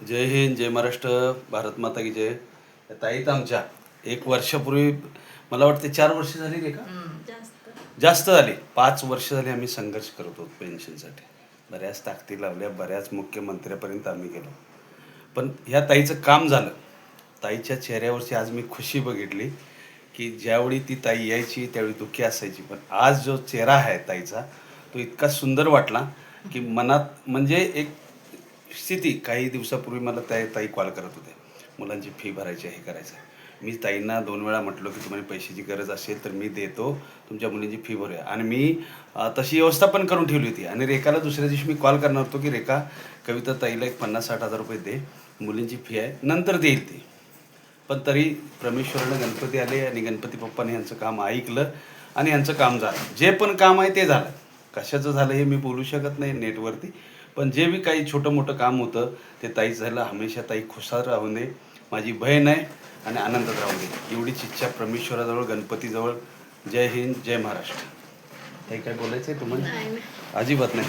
जय हिंद, जय महाराष्ट्र, भारत माता की जय. त्या ताईत आमच्या 1 वर्षापूर्वी, मला वाटते 4 वर्ष झाली रे का, जास्त जास्त झाली. 5 वर्ष झाली आम्ही संघर्ष करत होतो पेन्शनसाठी. बऱ्याच ताकदी लावल्या, बऱ्याच मुख्यमंत्र्यापर्यंत आम्ही गेलो, पण ह्या ताईचं काम झालं. ताईच्या चेहऱ्यावरची आज मी खुशी बघितली की ज्यावेळी ती ताई यायची त्यावेळी दुःखी असायची, पण आज जो चेहरा आहे ताईचा तो इतका सुंदर वाटला की मनात म्हणजे एक स्थिती. काही दिवसापूर्वी मला त्या ताई कॉल करत होत्या, मुलांची फी भरायची आहे, हे करायचं आहे. मी ताईंना 2 वेळा म्हटलो की तुम्हाला पैशाची गरज असेल तर मी देतो, तुमच्या मुलींची फी भरूया. आणि मी तशी व्यवस्था पण करून ठेवली होती. आणि रेखाला दुसऱ्या दिवशी मी कॉल करणार होतो की रेखा, कविता ताईला एक 50-60 हजार रुपये दे, मुलींची फी आहे, नंतर देईल ती. पण तरी परमेश्वरानं गणपती आले आणि गणपती बाप्पाने यांचं काम ऐकलं आणि यांचं काम झालं. जे पण काम आहे ते झालं. कशाचं झालं हे मी बोलू शकत नाही नेटवरती, पण जे बी काही छोटं मोठं काम होतं ते ताईच झालं. हमेशा ताई खुशाल राहू दे, माझी बहीण आहे आणि आनंदात राहू दे, एवढीच इच्छा परमेश्वराजवळ, गणपतीजवळ. जय हिंद, जय महाराष्ट्र. हे काय बोलायचं आहे तुम्हाला? नाही. अजिबात नाही.